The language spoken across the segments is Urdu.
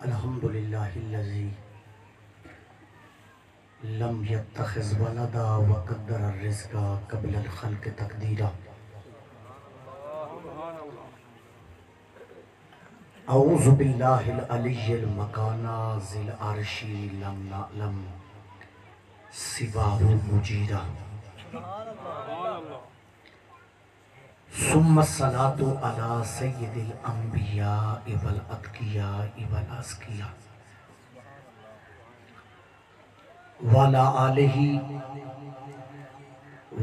الحمدللہ الذی لم يتخذ ولدا وقدر الرزق قبل الخلق تقدیرا اعوذ باللہ العلی المکان ذی العرش لم نعلم سواہ مجیرا ثم الصلاة علی سید الانبیاء والاتقیاء والازکیاء وعلی آلہ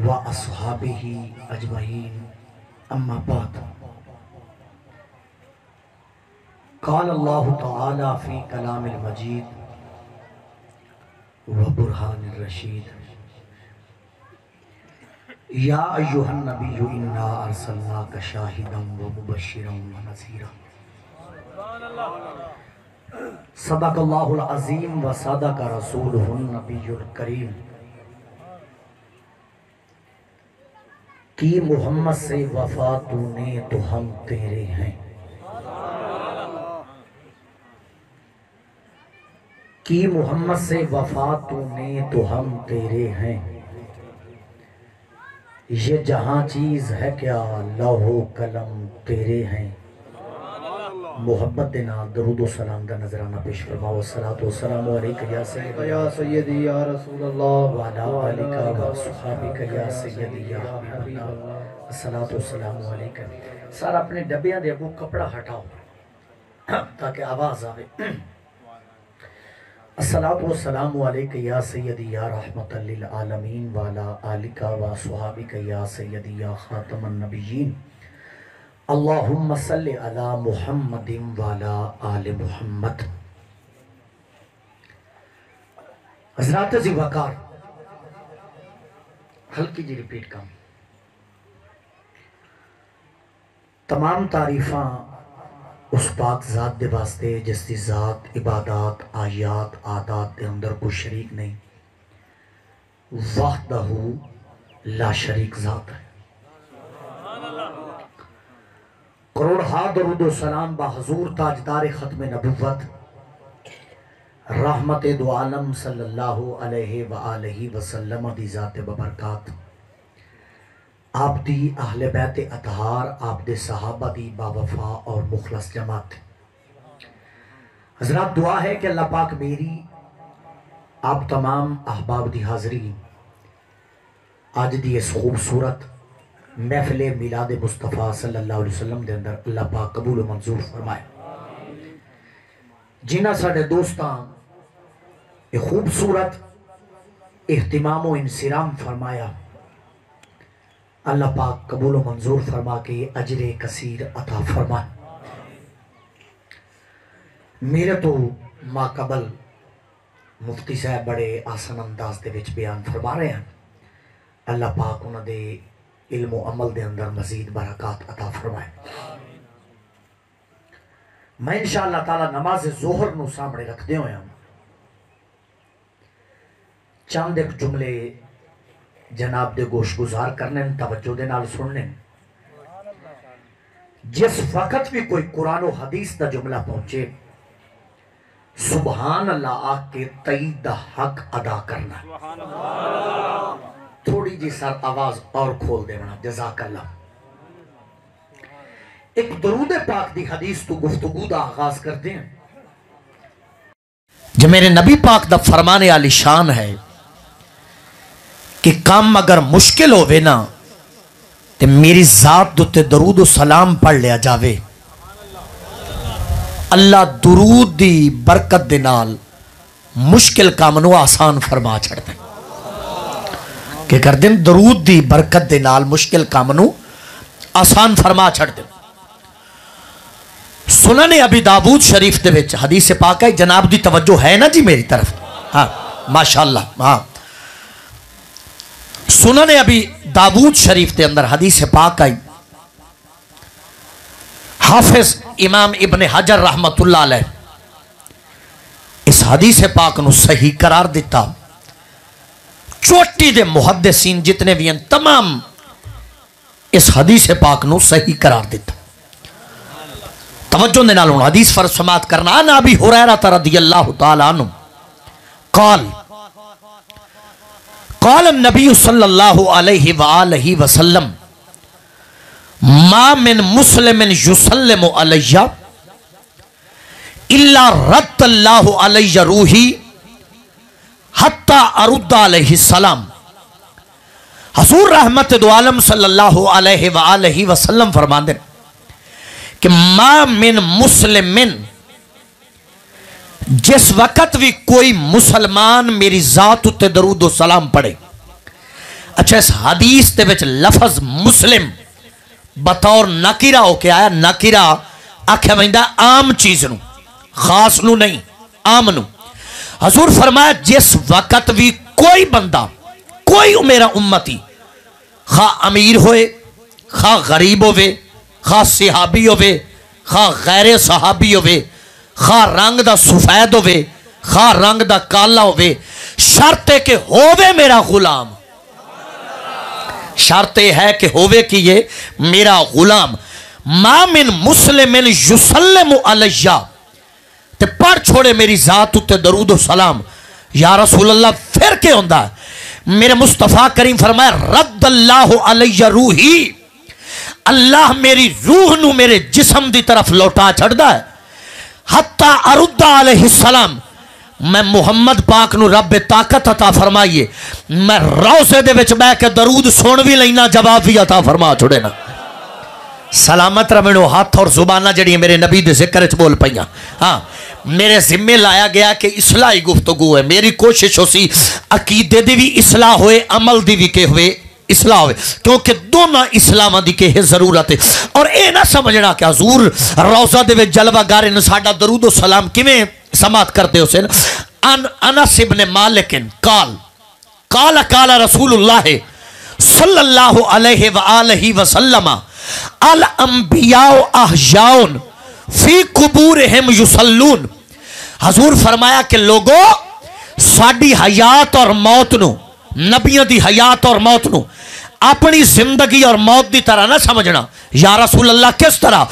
واصحابہ اجمعین اما بعد قال اللہ تعالی فی کلام المجید وبرہان الرشید یا ایہا النبی انا ارسلناک شاہدا ومبشرا ونذیرا صدق اللہ العظیم وصدق رسولہ النبی الکریم کی محمد سے وفا تو نے تو ہم تیرے ہیں کی محمد سے وفا تو نے تو ہم تیرے ہیں یہ جہاں چیز ہے کیا لوح و قلم تیرے ہیں محبت دینا درود و سلام دا نظرانہ پیش فرماؤ الصلاة والسلام علیکہ یا سیدی یا رسول اللہ وعلا علیکہ وصحابکہ یا سیدی یا حبیب اللہ الصلاة والسلام علیکہ. سارا اپنے ڈبیاں دے ابو کپڑا ہٹاؤ تاکہ آواز آوے. الصلاة والسلام علیکہ یا سیدی یا رحمت للعالمین وعلا آلکہ وصحابکہ یا سیدی یا خاتم النبیین اللہم صلی علی محمد وعلا آل محمد. حضرات عزیز وقار ہلکی جی ریپیٹ کام. تمام تعریفاں اس پاک ذات دے واسطے جس دی ذات عبادات آیات عادات دے اندر کوئی شریک نہیں وحدہ لا شریک ذات ہے. کروڑہا درود و سلام با حضور تاجدار ختم نبوت رحمت دو عالم صلی اللہ علیہ وآلہ وسلم دی ذات ببرکات آپ دی اہل بیت اطہار آپ دے صحابہ دی باوفا اور مخلص جماعت. حضرات دعا ہے کہ اللہ پاک میری آپ تمام احباب دی حاضری آج دی اس خوبصورت محفل میلاد مصطفیٰ صلی اللہ علیہ وسلم دے اندر اللہ پاک قبول و منظور فرمائے. جنہ ساڑھے دوستان ایک خوبصورت اہتمام و انصرام فرمایا اللہ پاک قبول و منظور فرما کے اجر کثیر عطا فرمائے. میرے تو ما قبل مفتی صاحب بڑے آسان انداز دے وچ بیان فرما رہے ہیں. اللہ پاک انہوں دے علم و عمل دے اندر مزید برکات عطا فرمائے. میں انشاءاللہ تعالی نماز ظہر نو سامنے رکھ دے ہوئے ہوں چند ایک جملے جناب دے گوش گزار کرنے توجہ دے نال سننے. جس وقت بھی کوئی قرآن و حدیث دا جملہ پہنچے سبحان اللہ آگ کے تئید دا حق ادا کرنا. تھوڑی جی سر آواز اور کھول دے بنا جزاک اللہ. ایک درود پاک دی حدیث تو گفتگو دا آغاز کرتے ہیں. جو میرے نبی پاک دا فرمانے علی شان ہے کہ کام اگر مشکل ہوئے نا تو میری ذات دوتے درود و سلام پڑھ لیا جاوے اللہ درود دی برکت دے نال مشکل کامنو آسان فرما چھڑ دیں. کہ کر دیں درود دی برکت دے نال مشکل کامنو آسان فرما چھڑ دیں. سنن ابی داود شریف دے وچ حدیث پاک ہے. جناب دی توجہ ہے نا جی میری طرف؟ ہاں ماشاءاللہ. ہاں سنن ابی داود شریف دے اندر حدیث پاک آئی. حافظ امام ابن حجر رحمت اللہ علیہ اس حدیث پاک نو صحیح قرار دیتا. چوٹی دے محدثین جتنے بھی ہیں تمام اس حدیث پاک نو صحیح قرار دیتا. توجہ دے نال ہن حدیث فرض سماعت کرنا. ان ابی ہریرہ رضی اللہ تعالی عنہ قال قال النبی صلی اللہ علیہ وآلہ وسلم ما من مسلم یسلم علی الا رد اللہ علی روحی حتی ارد علیہ السلام. حضور رحمت دو عالم صلی اللہ علیہ وآلہ وسلم فرماندے کہ ما من مسلم، جس وقت بھی کوئی مسلمان میری ذات تے درود و سلام پڑھے. اچھا اس حدیث دے وچ لفظ مسلم بطور نکرہ ہو کے آیا. نکرہ آکھیا ویندا عام چیز نو، خاص نو نہیں، عام نو. حضور فرمایا جس وقت بھی کوئی بندہ، کوئی میرا امتی، خواہ امیر ہوئے، خواہ غریب ہوئے، خواہ صحابی ہوئے، خواہ غیر صحابی ہوئے، خواہ رنگ دا سفید ہوئے، خواہ رنگ دا کالا ہوئے، شرط ہے کہ ہوئے میرا غلام. شرط ہے کہ ہوئے کہ یہ میرا غلام. ما من مسلم یسلم علیہ، تے پڑھ چھوڑے میری ذات تے درود و سلام. یا رسول اللہ پھر کے ہوندہ ہے؟ میرے مصطفیٰ کریم فرمایا رد اللہ علیہ روحی، اللہ میری روح نو میرے جسم دی طرف لوٹا چھڑ دا ہے. حتی ارد علیہ السلام، میں محمد پاک نو رب طاقت عطا فرمائیے، میں روزے دے وچ بے کے درود سن بھی لینا، جواب بھی عطا فرما چھوڑے نا. سلامت رمینو ہاتھ اور زبانہ جڑی میرے نبی دے ذکر چ بول پئیاں. ہاں میرے ذمہ لایا گیا کہ اصلاحی گفتگو ہے. میری کوشش ہو سی عقیدے دی بھی اصلاح ہوئے، عمل دی بھی کہ ہوئے اصلاح ہوئے، کیونکہ دونوں اسلام دی کہ ضرورت ہے. اور اے نہ سمجھنا کہ حضور روزہ دے وچ جلوہ گار نے ساڈا درود و سلام کیویں سماعت کرتے ہو سن. انس ابن مالک قال قال رسول اللہ صلی اللہ علیہ وآلہ وسلم الانبیاء احیاء فی قبورہم یصلون. حضور فرمایا کہ لوگوں ساڈی حیات اور موت نو، نبیوں دی حیات اور موت نو اپنی زندگی اور موت دی طرح نہ سمجھنا. یا رسول اللہ کس طرح؟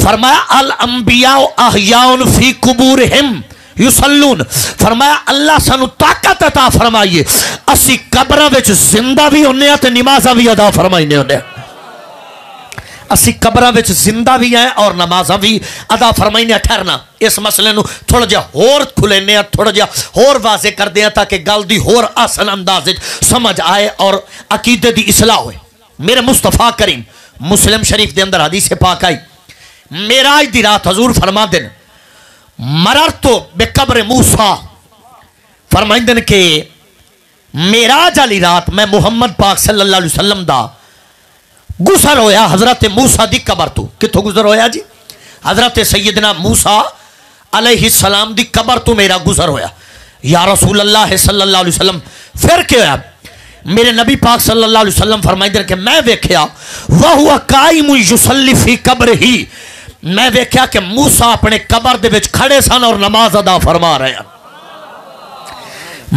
فرمایا الانبیاء احیاء فی قبورہم یصلون. فرمایا اللہ سانو طاقت عطا فرمائیے اسی قبراں وچ زندہ بھی ہونے تے نمازاں بھی ادا فرمائینے ہونے. اسی قبراں وچ زندہ بھی ہیں اور نمازاں بھی ادا فرمائینے. ٹھہرنا اس مسئلے نو تھوڑا جہا ہور کھلینے، تھوڑا جہا ہور واضح کر دیں تاکہ گل دی ہور آسان انداز سمجھ آئے اور عقیدے دی اصلاح ہوئے. میرے مصطفیٰ کریم مسلم شریف دے اندر حدیث پاک آئی، معراج دی رات حضور فرما دن مررتو بقبر موسیٰ. فرمائیں دن کہ معراج علی رات میں محمد پاک صلی اللہ علیہ وسلم دا گزر ہویا حضرت موسیٰ دی قبر تو. کتھو گزر ہویا جی؟ حضرت سیدنا موسیٰ علیہ السلام دی قبر تو میرا گزر ہویا. یا رسول اللہ صلی اللہ علیہ وسلم پھر کیا ہویا؟ میرے نبی پاک صلی اللہ علیہ وسلم فرمائیں دن کہ میں ویکھیا وَهُوَ قَائِمٌ يُصَلِّ فِي قَبْرِهِ، میں ویکھیا کہ موسیٰ اپنے قبر دے وچ کھڑے سن اور نماز ادا فرما رہے ہیں.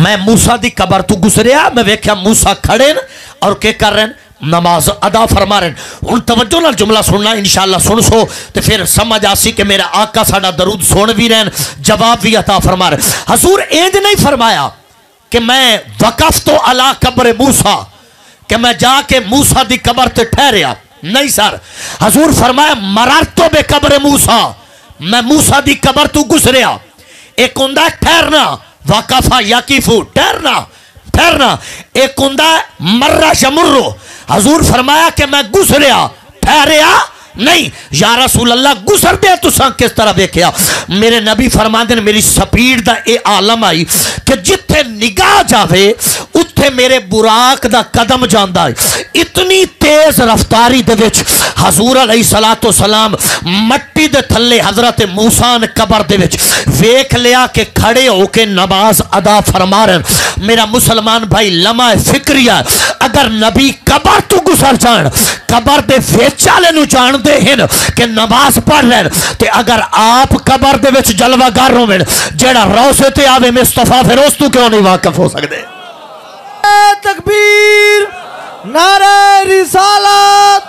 میں موسیٰ دی قبر تو گزریا، میں ویکھیا موسیٰ کھڑے اور کیا کر رہے ہیں؟ نماز ادا فرما رہے ہیں. ان توجہ نال جملہ سننا انشاءاللہ سن سو تو پھر سمجھ آسی کہ میرا آقا ساڈا درود سن بھی رہے ہیں، جواب بھی عطا فرما رہے ہیں. حضور اینج نہیں فرمایا کہ میں وقفت علی قبر موسیٰ، کہ میں جا کے موسیٰ دی قبر تے ٹھہریا. نہیں سر، حضور فرمایا مررتو بے قبر موسیٰ، میں موسیٰ دی قبر تو گزریا. ایک ہوندا ٹھہرنا، وقفا یقفو ٹھہرنا، ایک ہوندا مرہ یمرو. حضور فرمایا کہ میں گزریا، ٹھہریا نہیں. یا رسول اللہ گزر دے تو ساں کس طرح دیکھیا؟ میرے نبی فرماندے میری سپیڈ دا اے عالم آئی کہ جتھے نگاہ جاوے اتھے میرے براق دا قدم جاندہ ہے. اتنی تیز رفتاری دے وچ حضور علیہ السلام مٹی دے تھلے حضرت موسیٰ نے قبر دے وچ ویکھ لیا کہ کھڑے ہو کے نماز ادا فرما رہے ہیں. میرا مسلمان بھائی لمحہ فکریہ اگر نبی قبر تو گزر جان، قبر دے ویچالے نو جان دے ہیں کہ نماز پڑھ رہے ہیں، تے اگر آپ قبر دے وچ جلوہ گاروں میں جیڑا روزے تے آوے مصطفیٰ فیروز تو کیوں نہیں واقف ہو سکتے؟ تکبیر، نعرہ رسالت،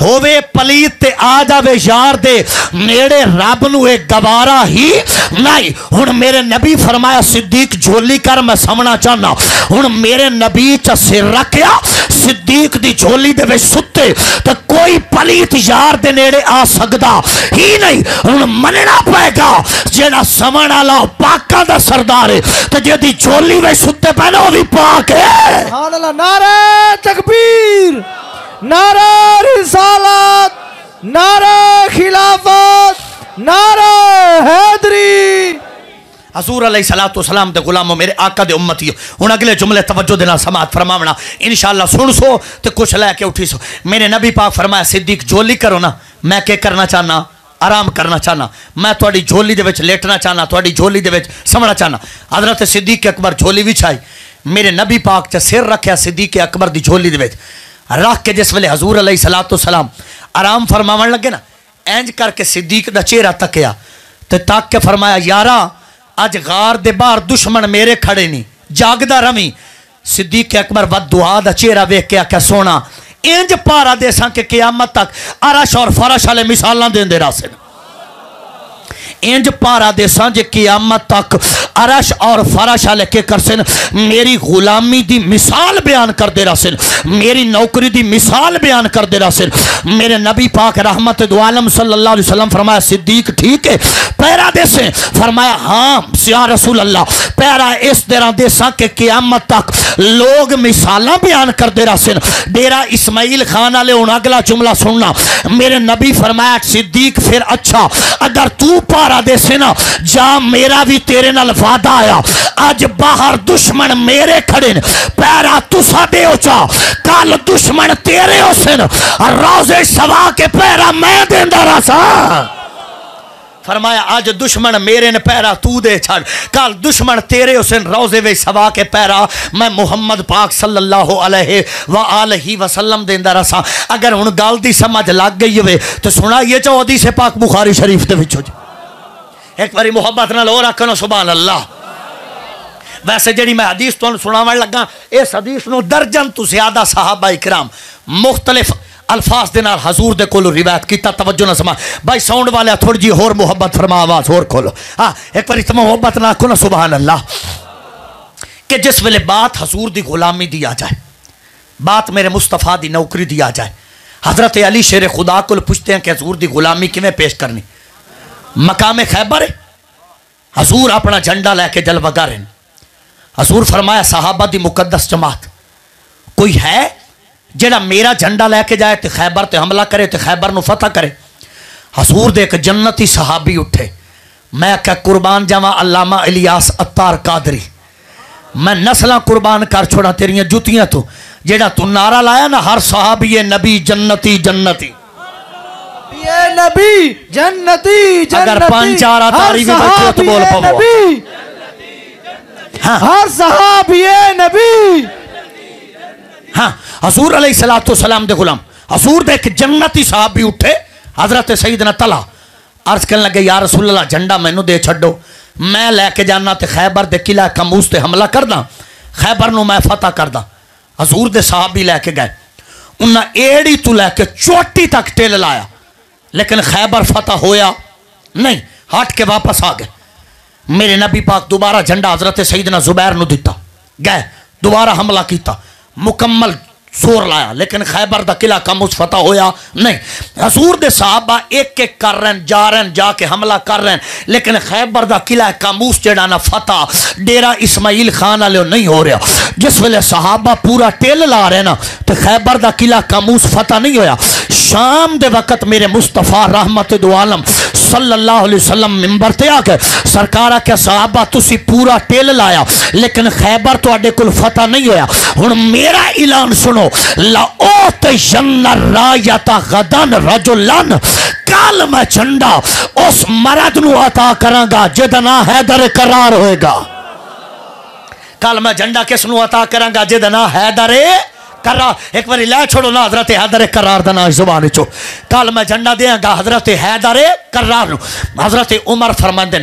ہووے پلیت تے آ جاوے یار دے نیڑے رب نو ایک گوارا ہی نہیں. ہن میرے نبی فرمایا صدیق جھولی کر میں سمنا چاہنا. ہن میرے نبی چا سر رکھیا صدیق دی جھولی دے وچ ستے تے کوئی پلیت یار دے نیڑے آ سکدا ہی نہیں. ہن مننا پائے گا جیڑا سمن والا پاکاں دا سردار ہے تے جیدی جھولی وچ ستے پے نا او وی پاک ہے. سبحان اللہ. نعرہ تکبیر، نعرہ رسالت، نعرہ خلافت، نعرہ حیدری. حضور علیہ الصلوۃ والسلام دے غلاموں میرے آقا دے امتیو. ہن اگلے جملے توجہ دینا سماعت فرماونا انشاءاللہ سن سو تے کچھ لے کے اٹھی سو. میرے نبی پاک فرمایا صدیق جھولی کرو نا. میں کہ کرنا چاہنا؟ آرام کرنا چاہنا. میں تھوڑی جھولی دے وچ لیٹنا چاہنا، تھوڑی جھولی دے وچ سمنا چاہنا. حضرت صدیق اکبر جھولی وچھائی. میرے نبی پاک چا سر رکھیا صدیق اکبر دی جھولی دے وچ رکھ کے جس ویلے حضور علیہ الصلوۃ والسلام آرام فرماون لگے نا اینج کر کے صدیق دا چہرہ تکیا تے تک کے فرمایا یارا اج غار دے باہر دشمن میرے کھڑے نہیں جاگدا رویں. صدیق اکبر ود دعا دا چہرہ ویکھ کے آکھیا سونا اینج پارا دے ساں کہ قیامت تک عرش اور فرش والے مثالاں دیندے راسن. انج پارا دے ساں جے قیامت تک عرش اور فرش والے کے کرسن میری غلامی دی مثال بیان کر دے راسن، میری نوکری دی مثال بیان کر دے راسن. میرے نبی پاک رحمت دو عالم صلی اللہ علیہ وسلم فرمایا صدیق ٹھیک ہے پیرا دے سے؟ فرمایا ہاں یا رسول اللہ پیرا اس طرح دے ساں کہ قیامت تک لوگ مثالاں بیان کر دے راسن. ڈیرا اسماعیل خان والے ہن اگلا جملہ سننا. میرے نبی فرمایا صدیق پھر اچھا اگر تو پارا دے سے نا جا میرا بھی تیرے نال وعدہ آیا اج باہر دشمن میرے کھڑے پیرا تسا دے ہو چا کل دشمن تیرے ہو سن روزے سوا کے پیرا میں دیندہ رہا سا. فرمایا آج دشمن میرے نے پیرا تو دے چھڑ کل دشمن تیرے حسین روزے وے سوا کے پیرا میں محمد پاک صلی اللہ علیہ وآلہ وسلم دیندہ رسا. اگر ان گال دی سمجھ لگ گئی ہوئے تو سنا یہ چاہو حدیث پاک بخاری شریف دے وچھو جی ایک باری محبت نہ لو رکھنو سبحان اللہ. ویسے جڑی میں حدیث تو سناوان لگا اس حدیث نو درجن تو زیادہ صحابہ اکرام مختلف الفاظ دے نال حضور دے کولو روایت کیتا. توجہ نہ سما بھائی ساؤنڈ والے تھوڑی جی ہور محبت فرما آواز اور کھولو. ہاں ایک بار اتنا محبت نہ کھو نا سبحان اللہ. کہ جس ویلے بات حضور دی غلامی دی آ جائے بات میرے مصطفیٰ دی نوکری دی آ جائے حضرت علی شیر خدا کو پوچھتے ہیں کہ حضور دی غلامی کیویں پیش کرنی. مقام خیبر حضور اپنا جھنڈا لے کے جلوہ گر ہیں. حضور فرمایا صحابہ دی مقدس جماعت کوئی ہے جڑا میرا جھنڈا لے کے جائے تے خیبر تے حملہ کرے تے خیبر نو فتح کرے. حضور دے ایک جنتی صحابی اٹھے. میں کہ قربان جاواں علامہ الیاس عطار قادری میں نسلاں قربان کر چھوڑا تیریاں جوتیاں تو جڑا تو نعرہ لایا نا ہر صحابی نبی جنتی جنتی یہ نبی جنتی جنتی اگر پانچ چار تاریخ میں بچے تو بول پاؤ ہر صحابی نبی. ہاں حضور علیہ الصلوۃ والسلام دے غلام حضور دے ایک جنتی صحابی اٹھے حضرت سیدنا طلحہ عرض کرنے لگے یا رسول اللہ جھنڈا مینوں دے چھڈو میں لے کے جانا تے خیبر دے قلعہ کموس تے حملہ کردا خیبر نو میں فتح کردا. حضور دے صحابی لے کے گئے انہاں ایڑی تو لے کے چوٹی تک ٹل لایا لیکن خیبر فتح ہویا نہیں ہٹ کے واپس آ گئے. میرے نبی پاک دوبارہ جھنڈا حضرت سیدنا زبیر نو دیتا گئے دوبارہ حملہ کیتا مکمل زور لایا لیکن خیبر دا قلعہ کموس فتح ہویا نہیں. حضور دے صحابہ ایک ایک کر رہے ہیں جا رہے ہیں جا کے حملہ کر رہے ہیں لیکن خیبر دا قلعہ کموس جڑا نا فتح ڈیرا اسماعیل خان والے نہیں ہو رہا. جس ویلے صحابہ پورا ٹیل لا رہے نا تو خیبر دا قلعہ کموس فتح نہیں ہویا. شام دے وقت میرے مصطفیٰ رحمت دو عالم صلی اللہ علیہ وسلم ممبر تے آ کے سرکارہ کے صحابہ تسی پورا ٹیل لایا لیکن خیبر تو اڈے کل فتح نہیں ہویا. ہن میرا اعلان سنو لَأُوتِيَنَّ الرَّایَةَ غَدًا رَجُلًا کل میں جھنڈا اس مرد نو عطا کراں گا جدا نام حیدر کرار ہوئے گا. کل میں جھنڈا کس نو عطا کراں گا جدا نام حیدر کرار. ایک باری لے چھوڑو نا حضرت حیدر کرار دا نام زبان چو. کل میں جھنڈا دیاں گا حضرت حیدر کرار نو. حضرت عمر فرماندن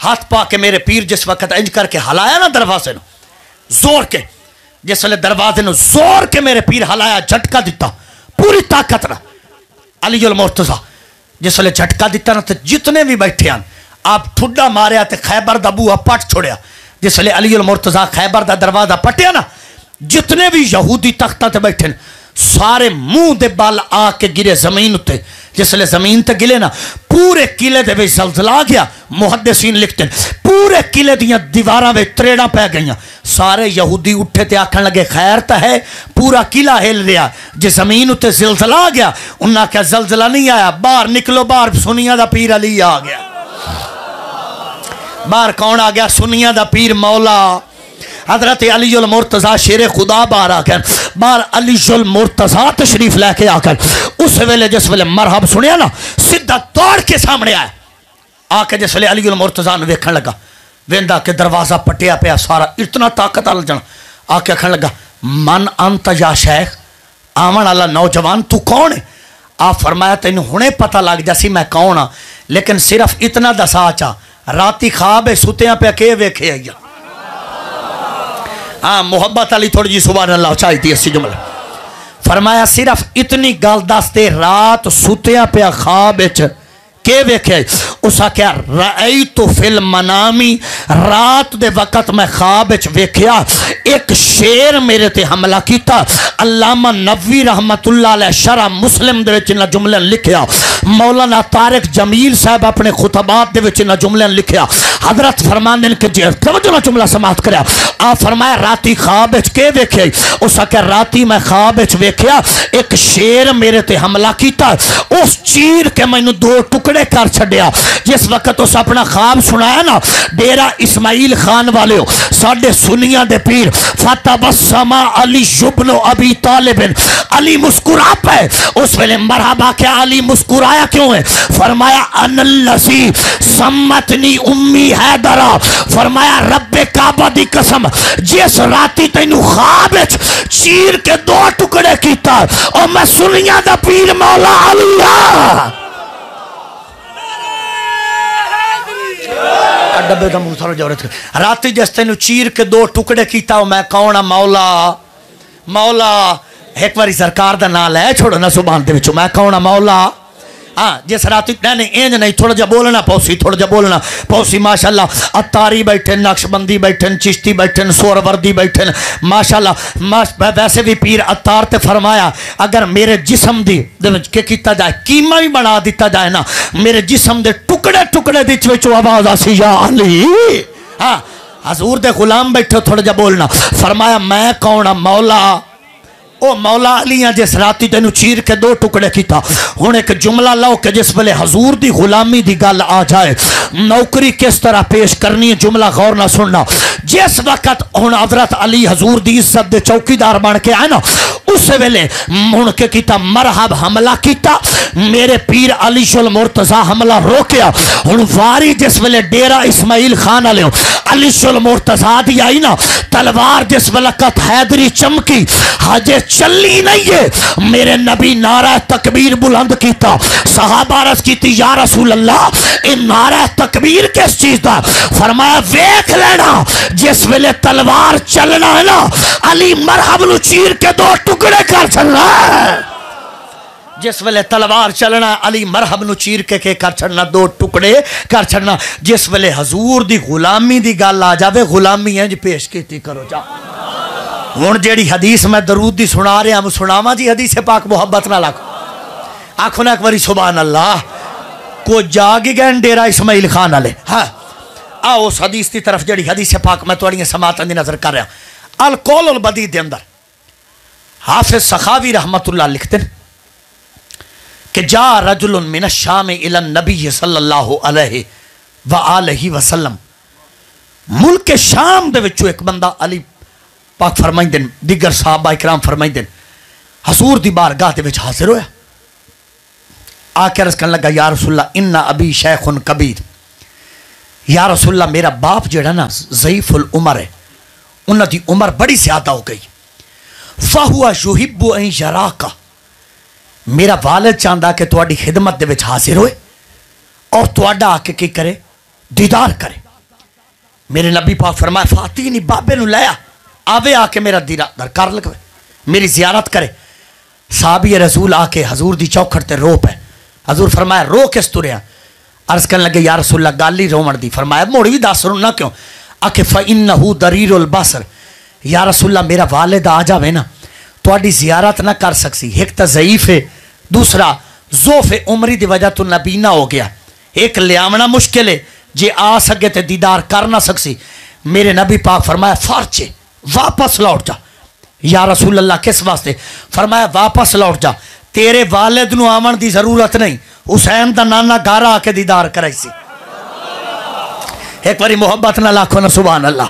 ہاتھ پا کے میرے پیر جس وقت انج کر کے ہلایا نا دروازے نو زور کے، جس ویلے دروازے نو زور کے میرے پیر ہلایا، جھٹکا دیتا پوری طاقت نہ علی المرتضیٰ جس ویلے جھٹکا دیتا نا تو جتنے بھی بیٹھے ہیں آپ ٹھڈا ماریا تے خیبر دا بوہا پٹ چھوڑیا، جس ویلے علی المرتضیٰ خیبر دا دروازہ پٹیا نا جتنے بھی یہودی تختہ تے بیٹھے سارے منہ دے بال آ کے گرے زمین تے، جس لئے زمین تے گلے نا پورے قلعے دے بھی زلزلہ گیا، محدثین لکھتے ہیں پورے قلعے دیاں دیواراں میں تریڑا پہ گئیاں، سارے یہودی اٹھے تے آکھن لگے خیر تا ہے پورا قلعہ ہل رہا، جے زمین تے زلزلہ آ گیا انہاں کیا زلزلہ نہیں آیا، باہر نکلو باہر سنیاں دا پیر علی آ گیا، باہر کون آ گیا؟ سنیاں دا پیر مولا حضرت علی المرتضیٰ شیر خدا باہر آ کر باہر علی المرتضیٰ تشریف لے کے آ کر اس ویلے جس ویلے مرحب سنیا نا سیدھا دوڑ کے سامنے آیا، آ کے جس ویلے علی المرتضیٰ نے ویکھن لگا ویندا کہ دروازہ پٹیا پیا سارا اتنا طاقت آل جانا، آ کے کہنے لگا من انت یا شیخ آمن والا نوجوان تو کون ہے؟ آپ فرمایا تینوں ہنے پتہ لگ جاسی میں کون ہاں لیکن صرف اتنا دسا چا راتی خواب ستیاں پہ کے ویکھے آئی ہاں محبت علی تھوڑی جی سبحان اللہ چاہی تھی اسی جملہ فرمایا صرف اتنی گل دستے رات ستیاں پہ خواب کے ویکھے اسا کیا رأیتو فی المنامی رات دے وقت میں خواب ویکھیا ایک شیر میرے تے حملہ کیتا علامہ نووی رحمت اللہ علیہ شرح مسلم دے وچ انہاں جملے لکھیا مولانا طارق جمیل صاحب اپنے خطبات دے وچ انہاں جملے لکھیا حضرت فرماندے کہ جی توجہ نہ جملہ سماعت کریا آپ فرمایا راتی خواب کے ویکھے اسا کیا راتی میں خواب ویکھیا ایک شیر میرے تے حملہ کیتا اس چیر کے میں دو ٹکڑے کر چھڑیا جس وقت اس اپنا خواب سنایا نا ڈیرہ اسماعیل خان والے ہو ساڑھے سنیاں دے پیر فتبسما علی ابن ابی طالب علی مسکرا پہ اس ویلے مرحبا کیا علی مسکرایا کیوں ہے فرمایا ان اللذی سمتنی امی حیدرہ فرمایا رب کعبہ دی قسم جس راتی تینو خواب چیر کے دو ٹکڑے کیتا اور میں سنیاں دا پیر مولا اللہ ڈبے دا منہ سارا جورت کر راتی جس تینو چیر کے دو ٹکڑے کیتا ہوں میں کون مولا مولا ایک باری سرکار دا نال ہے چھوڑو نا زبان دے وچوں میں کون مولا ہاں جس راتی نہیں اینج نہیں تھوڑا جا بولنا پوسی تھوڑا جا بولنا پوسی ماشاءاللہ اتاری بیٹھن نقشبندی بیٹھن چشتی بیٹھن سوروردی بیٹھن ماشاءاللہ ویسے بھی پیر اتار تے فرمایا اگر میرے جسم دی کہ کیتا جائے قیمہ بھی بنا دیتا جائے نا میرے جسم دے ٹکڑے ٹکڑے دیچ وچو آواز آسی یا علی ہاں حضور دے غلام بیٹھو تھوڑا جا بولنا فرمایا میں کون مولا او مولا علیاں جس راتی تینو چیر کے دو ٹکڑے کیتا ہن ایک جملہ لاؤ کہ جس بلے حضور دی غلامی دی گل آ جائے نوکری کس طرح پیش کرنی ہے جملہ غور نہ سننا جس وقت ہن حضرت علی حضور دی عزت دے چوکیدار بن کے آئے نا اس ویلے ہن کے کیتا مرحب حملہ کیتا میرے پیر علی المرتضیٰ حملہ روکیا ہن واری جس ویلے ڈیرہ اسماعیل خان علیہ علی المرتضیٰ دی آئی نا تلوار جس وقت حیدری چمکی حجے چلی نہیں ہے میرے نبی نعرہ تکبیر بلند کیتا صحابہ عرض کیتی یا رسول اللہ ان نعرہ تکبیر کس چیز دا فرمایا ویکھ لینا جس ویلے تلوار چلنا ہے نا علی مرحب نو چیر کے دو ٹکڑے کر چلنا ہے جس ویلے تلوار چلنا علی مرحب نو چیر کے کر چھڑنا دو ٹکڑے کر چھڑنا جس ویلے حضور دی غلامی دی گل آ جاوے غلامی انج پیش کیتی کرو جا ہون جیڑی حدیث میں درود دی سنا رہے ہم سناواں جی حدیث پاک محبت نہ لکھو آنکھو نا ایک باری سبحان اللہ کو جاگی گئن ڈیرہ اسماعیل خان علیہ ہاں آؤ اس حدیث دی طرف جیڑی حدیث پاک میں توڑی سماعتاں دی نظر کر رہا ہوں القول البدیع دے اندر حافظ سخاوی رحمت اللہ لکھتے ہیں کہ جا رجل من الشام الى النبی صلی اللہ علیہ وآلہ وسلم ملک شام دے وچو ایک بندہ علی پاک فرمائیں دن دیگر صحابہ اکرام فرمائیں دن حضور دی بارگاہ دے وچ حاضر ہویا آکے عرض کرنے لگا یا رسول اللہ انہا ابی شیخ کبیر یا رسول اللہ میرا باپ جڑا نا ضعیف العمر ہے انہا دی عمر بڑی زیادہ ہو گئی فہوا یحب ان یراکا میرا والد چاہتا کہ تواڈی خدمت دے وچ حاضر ہوئے اور تواڈا آ کے کی کرے دیدار کرے میرے نبی پاک فرمایا فاتی نہیں بابے نو لیا آوے آ کے میرا دیدار کر لگے میری زیارت کرے. صحابی رسول آ کے حضور دی چوکھٹ تے رو پے. حضور فرمایا رو کس تریا؟ عرض کرنے لگے یا رسول اللہ گالی رومن دی. فرمایا موڑ بھی دس رونا کیوں؟ آکے فَإِنَّهُ دَرِيرُ الْبَصَرِ یا رسول اللہ میرا والد آ جاوے نا تواڈی زیارت نہ کر سکسی. ایک تا ضعیف ہے دوسرا ضعف عمری دی وجہ تو نبینا ہو گیا. ایک لیامنا مشکل ہے جے آ سکے تے دیدار کر نہ سکسی. میرے نبی پاک فرمایا فارچے واپس لوٹ جا. یا رسول اللہ کس واسطے؟ فرمایا واپس لوٹ جا تیرے والد نو آمن دی ضرورت نہیں حسین دا نانا گارا آ کے دیدار کرائی سی. ایک باری محبت نہ لاکھو نا سبحان اللہ.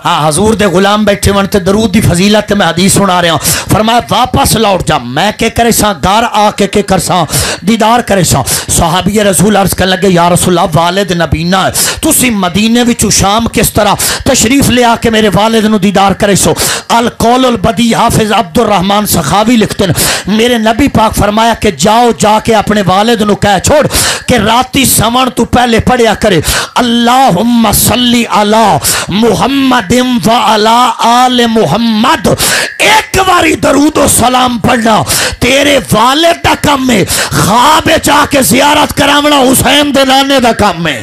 ہاں حضور دے غلام بیٹھے ونتے درود دی فضیلت میں حدیث سنا رہا ہوں. فرمایا واپس لوٹ جا میں کے کرے ساں گار آ کے کر ساں دیدار کرے ساں. صحابی رسول عرض کرنے لگے یا رسول اللہ والد نبینا ہے تسی مدینے وچ شام کس طرح تشریف لے آ کے میرے والد نو دیدار کرے سو. القول البدی حافظ عبد الرحمن سخاوی لکھتے ہیں میرے نبی پاک فرمایا کہ جاؤ جا کے اپنے والد نو کہہ چھوڑ کہ راتی سمن تو پہلے پڑھیا کرے اللہم صلی علی محمد و علی آل محمد. ایک باری درود و سلام پڑھنا تیرے والد دا کم میں خواب جا کے زیارت کراونا حسین دے نانے دا کم میں.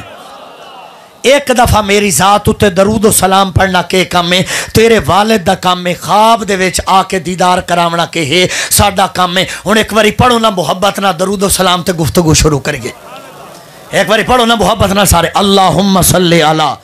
ایک دفعہ میری ذات اتے درود و سلام پڑھنا کے کام میں تیرے والد دا کام میں خواب دے وچ آ کے دیدار کراونا کے ہے ساڈا کام میں. ہن ایک باری پڑھو نا محبت نہ درود و سلام تے گفتگو شروع کریے. ایک باری پڑھو نا محبت نہ سارے اللہم صلی علی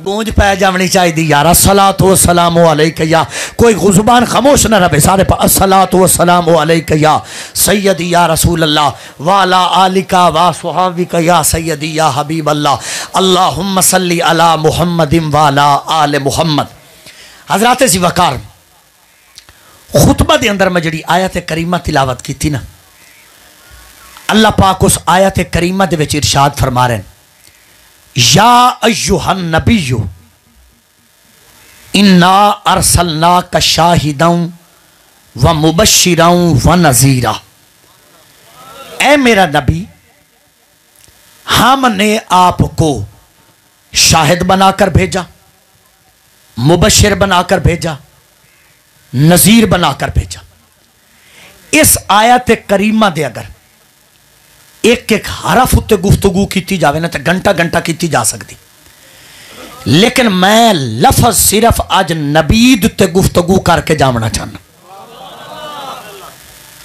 گونج پہ جاونی چاہیے دی یار الصلاۃ والسلام علیکہ یا کوئی زبان خاموش نہ رہے سارے پہ الصلاۃ والسلام علیکہ یا سیدی یا رسول اللہ وعلی آلک و صحابک یا سیدی یا حبیب اللہ اللہم صلی علی محمد وعلی آل محمد. حضرات ذی وقار خطبہ دے اندر میں جڑی آیت کریمہ تلاوت کی تھی نا اللہ پاک اس آیت کریمہ دے وچ ارشاد فرما رہے ہیں یا ایہا النبی انا ارسلناک شاہدا و مبشرا و نذیرا. اے میرا نبی ہم نے آپ کو شاہد بنا کر بھیجا مبشر بنا کر بھیجا نذیر بنا کر بھیجا. اس آیت کریمہ دے اگر ایک ایک حرف اتے گفتگو کیتی جاوے نا تو گھنٹہ گھنٹہ کیتی جا سکتی لیکن میں لفظ صرف آج نبی تے گفتگو کر کے جامنا چاہنا.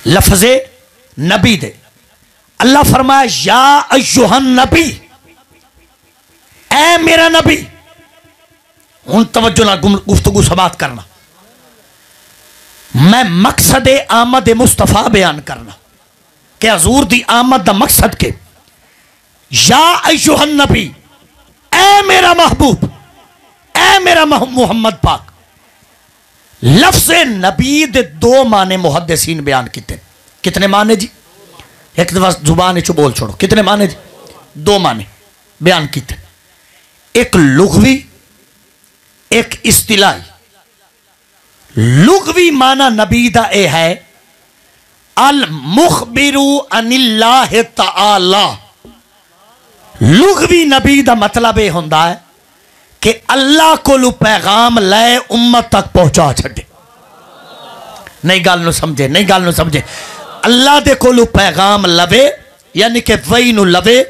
لفظ نبی دے اللہ فرمایا یا ایہا النبی اے میرا نبی. ان توجہ نہ گفتگو سماعت کرنا میں مقصد آمد مصطفیٰ بیان کرنا کہ حضور دی آمد دا مقصد کے یا ایہا النبی اے میرا محبوب اے میرا محمد پاک. لفظ نبی دے دو معنی محدثین بیان کیتے. کتنے معنی جی؟ ایک دفعہ زبان چو بول چھوڑو کتنے معنی جی؟ دو معنی بیان کیتے. ایک لغوی ایک اصطلاحی. لغوی معنی نبی دا اے ہے المخبر عن اللہ تعالی. لغوی نبی دا مطلب یہ ہوندہ ہے کہ اللہ کو پیغام لے امت تک پہنچا چھڑے. نہیں گال نو سمجھے نہیں گال نو سمجھے. اللہ دے کو پیغام لوے یعنی کہ وحی نو لوے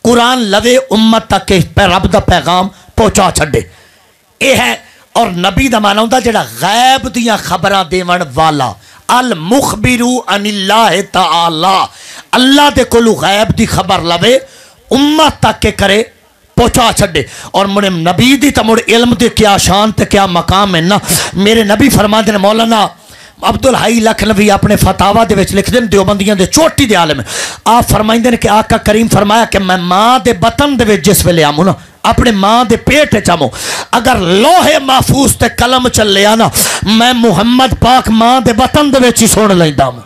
قرآن لوے امت تک کے رب دا پیغام پہنچا چھڑے. اے ہے اور نبی دا معنی ہوندہ جڑا غیب دیاں خبراں دیون والا المخبر عن اللہ تعالی. اللہ دے کولو غیب دی خبر لوے امت تک کے کرے پہنچا چھڑے. اور مڑے نبی دی تا مڑے علم دے کیا شان تے کیا مقام ہے نا. میرے نبی فرما دے مولانا عبدالحی لکھنوی اپنے فتاوہ دے وچ لکھ دیں دیوبندیاں دے چوٹی دے عالم آپ فرمائیں دیں کہ آقا کریم فرمایا کہ میں ماں دے بطن دے وچ جس ویلے آموں نا اپنے ماں دے پیٹ چاموں اگر لوح محفوظ تے قلم چل لیا نا میں محمد پاک ماں دے بطن دے وچ ہی سن لیندہ ہوں.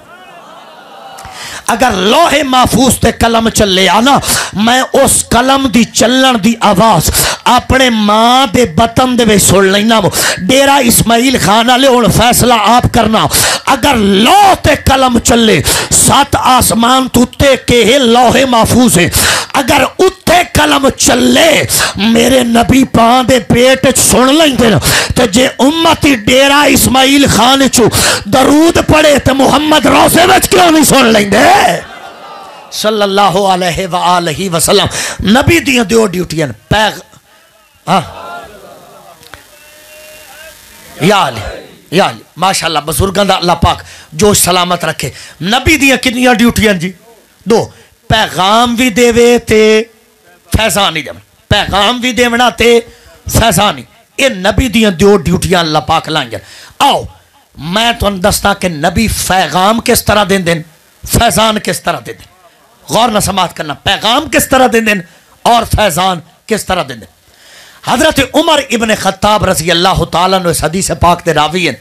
اگر لوح محفوظ تے قلم چل لیا نا میں اس قلم دی چلن دی آواز اپنے ماں دے بطن دے وچ سن لینا. ڈیرا اسماعیل خان والے ہن فیصلہ آپ کرنا. اگر لوح تے قلم چلے سات آسمان تو تے کہ لوح محفوظ ہے اگر اتھے کلم چلے میرے نبی پاں دے پیٹ سن لیں دے تو جے امتی ڈیرہ اسماعیل خان چو درود پڑے تو محمد روزے وچ کیوں نہیں سن لیں دے صلی اللہ علیہ وآلہ وسلم نبی دیاں دیو ڈیوٹیاں یا علی ماشاءاللہ بزرگاں دا اللہ پاک جو سلامت رکھے نبی دیاں کنیاں ڈیوٹیاں جی دو پیغام بھی دے وے تے فیضان ہی دے پیغام بھی دے ونا تے فیضان ہی اے نبی دیاں دیو ڈیوٹیاں اللہ پاک لائیں گے آؤ میں تو اندستا کہ نبی پیغام کس طرح دیں دیں فیضان کس طرح دیں دیں غور نہ سماعت کرنا پیغام کس طرح دیں دیں اور فیضان کس طرح دیں دیں حضرت عمر ابن خطاب رضی اللہ تعالیٰ نے اس حدیث پاک دے راوی ہیں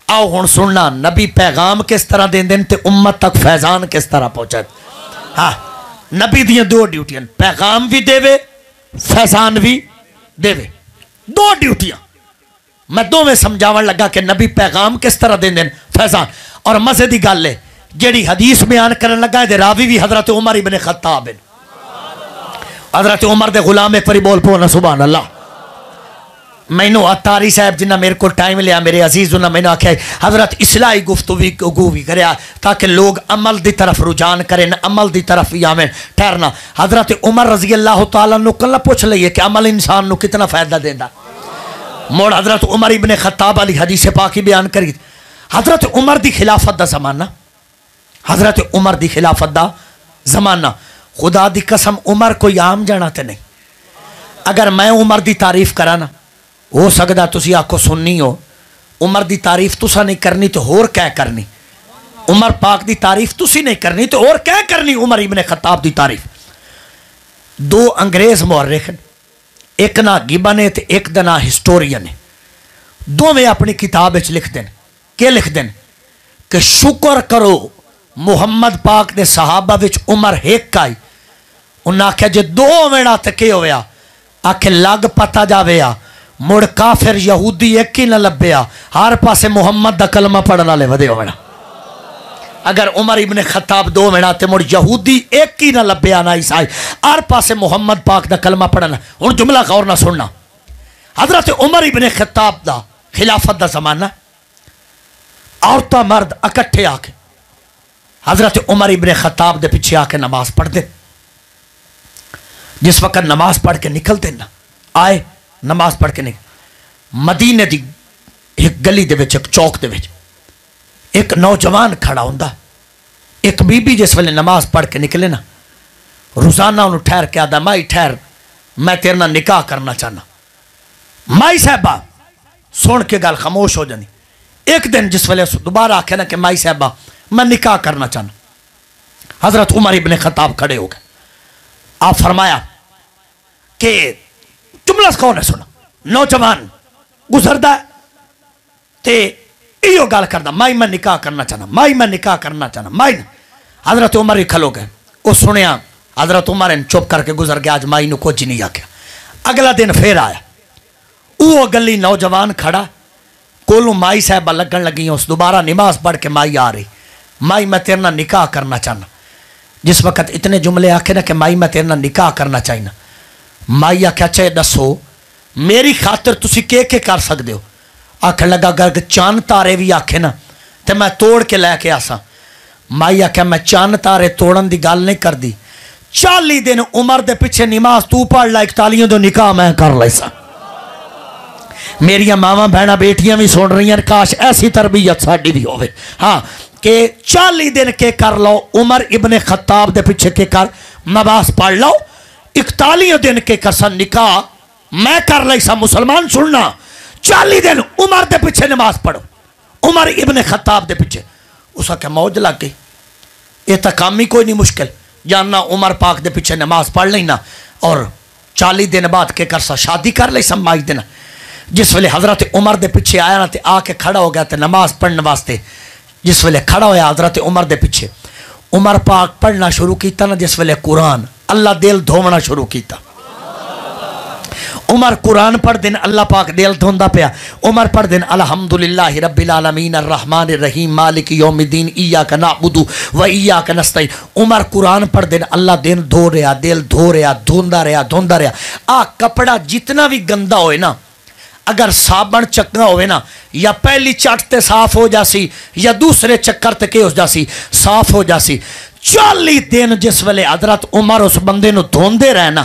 آؤ ہن سننا نبی پیغام کس طرح دیں دیں تے امت تک فیضان کس طرح پہنچا ہاں نبی دیاں دو ڈیوٹیاں پیغام بھی دے وے فیضان بھی دے وے دو ڈیوٹیاں میں دو میں سمجھاون لگا کہ نبی پیغام کس طرح دیں دیں فیضان اور مزے دی گل ہے جیڑی حدیث بیان کرن لگا ہے دے راوی بھی حضرت عمر ابن خطاب ہیں حضرت عمر دے غلام ایک پری بول پونا سبحان اللہ میں نو اتاری صاحب جنہ میرے کو ٹائم لیا میرے عزیز انہوں میں نے آکھا ہے حضرت اصلاحی گفتگو بھی کریا تاکہ لوگ عمل دی طرف رجان کریں عمل دی طرف یامیں ٹھہرنا حضرت عمر رضی اللہ تعالیٰ نو کلا پوچھ لئیے کہ عمل انسان نو کتنا فائدہ دیندہ موڑ حضرت عمر ابن خطاب علی حدیث پاکی بیان کری حضرت عمر دی خلافت دا زمانہ حضرت عمر دی خلافت دا زمانہ خدا دی قسم عمر کوئی عام جانا تے نہیں اگر میں عمر دی تعریف کرانا ہو سکتا تسی آکھو سننی ہو عمر دی تعریف تسا نہیں کرنی تو اور کیا کرنی عمر پاک دی تعریف تسی نہیں کرنی تو اور کیا کرنی عمر ابن خطاب دی تعریف دو انگریز مورخ ایک نا گبن ہے ایک دنا ہسٹورین ہے دو میں اپنی کتاب اچھ لکھ دیں کہ لکھ دیں کہ شکر کرو محمد پاک دے صحابہ وچ عمر ایک کائی انہاں آکھیا جے دو ویڑا تکے ہویا آکھے لگ پتا جاویا مڑ کافر یہودی ایک ہی نہ لبیا ہر پاسے محمد دا کلمہ پڑھنا لے ودے ہونا اگر عمر ابن خطاب دو ویڑا تے مڑ یہودی ایک ہی نہ لبیا نہ عیسائی ہر پاسے محمد پاک دا کلمہ پڑھنا ان جملہ غور نہ سننا حضرت عمر ابن خطاب دا خلافت دا زمانہ عورتہ مرد اکٹھے آکے حضرت عمر ابن خطاب دے پیچھے آکے نماز پڑھ دے جس وقت نماز پڑھ کے نکل دینا آئے نماز پڑھ کے نکل مدینے دی ایک گلی دے وچ ایک چوک دے وچ ایک نوجوان کھڑا ہوندہ ایک بی بی جس ویلے نماز پڑھ کے نکلے نا روزانہ انہوں ٹھہر کے آدھا مائی ٹھہر میں تیرنا نکاح کرنا چاہنا مائی صاحبہ سن کے گل خاموش ہو جانی ایک دن جس ویلے دوبارہ آکھے نا کہ مائی صاحبہ میں نکاح کرنا چاہنا حضرت عمر ابن خطاب کھڑے ہو گئے آپ فرمایا کہ جملہ کون ہے سنا نوجوان گزردہ ہے تے ایو گال کردہ مائی میں نکاح کرنا چاہنا مائی میں نکاح کرنا چاہنا مائی حضرت عمر ہی کھلو گئے وہ سنیا حضرت عمر ان چپ کر کے گزر گیا آج مائی نو کچھ نہیں آکیا اگلا دن پھر آیا وہ گلی نوجوان کھڑا کولوں مائی صاحبہ لگن لگی اس دوبارہ نماز پڑھ کے مائی آ رہی مائی میں تیرنا نکاح کرنا چاہنا جس وقت اتنے جملے آکھے نا کہ مائی میں تیرنا نکاح کرنا چاہنا مائی آکھیا چاہے دسو میری خاطر تسی کے کر سکتے ہو آکھے لگا اگر چاند تارے بھی آکھے نا تو میں توڑ کے لے کے آسا مائی آکھیا میں چاند تارے توڑن دی گل نہیں کر دی 40 دن عمر دے پیچھے نماز تو پڑھ لا 41 دو نکاح میں کر لیسا میری ماما بہنا بیٹیاں بھی سن رہی ہیں کاش ایسی تربیت ساڑی بھی ہوئے ہاں کہ 40 دن کے کر لو عمر ابن خطاب دے پیچھے کے کر نماز پڑھ لو 41 دن کے کرسن نکاح میں کر لیسا مسلمان سننا 40 دن عمر دے پیچھے نماز پڑھو عمر ابن خطاب دے پیچھے اسا کہ موج لگ گئی یہ تکامی کوئی نہیں مشکل جاننا عمر پاک دے پیچھے نماز پڑھ لینا اور 40 دن بعد کے کرسا شادی کر لیسا مائی دینا جس ویلے حضرت عمر دے پیچھے آیا نا تے آ کے کھڑا ہو گیا تے نماز پڑھنے واسطے جس ویلے کھڑا ہویا حضرت عمر دے پیچھے عمر پاک پڑھنا شروع کیتا نا جس ویلے قرآن اللہ دل دھومنا شروع کیتا عمر قرآن پڑھ دین اللہ پاک دل دھوندا پیا عمر پڑھ دین الحمدللہ رب العالمین الرحمن الرحیم مالک یوم الدین ایاک نعبد و ایاک نستعین عمر قرآن پڑھ دین اللہ دین دھو رہا دل دھو رہا دھوندا رہا آ کپڑا جتنا بھی گندا ہوئے نا اگر صابن چکنا ہوئے نا یا پہلی چٹ تے صاف ہو جاسی یا دوسرے چکر تے کے ہو جاسی صاف ہو جاسی 40 دن جس ویلے حضرت عمر اس بندے نو دھوندے رہنا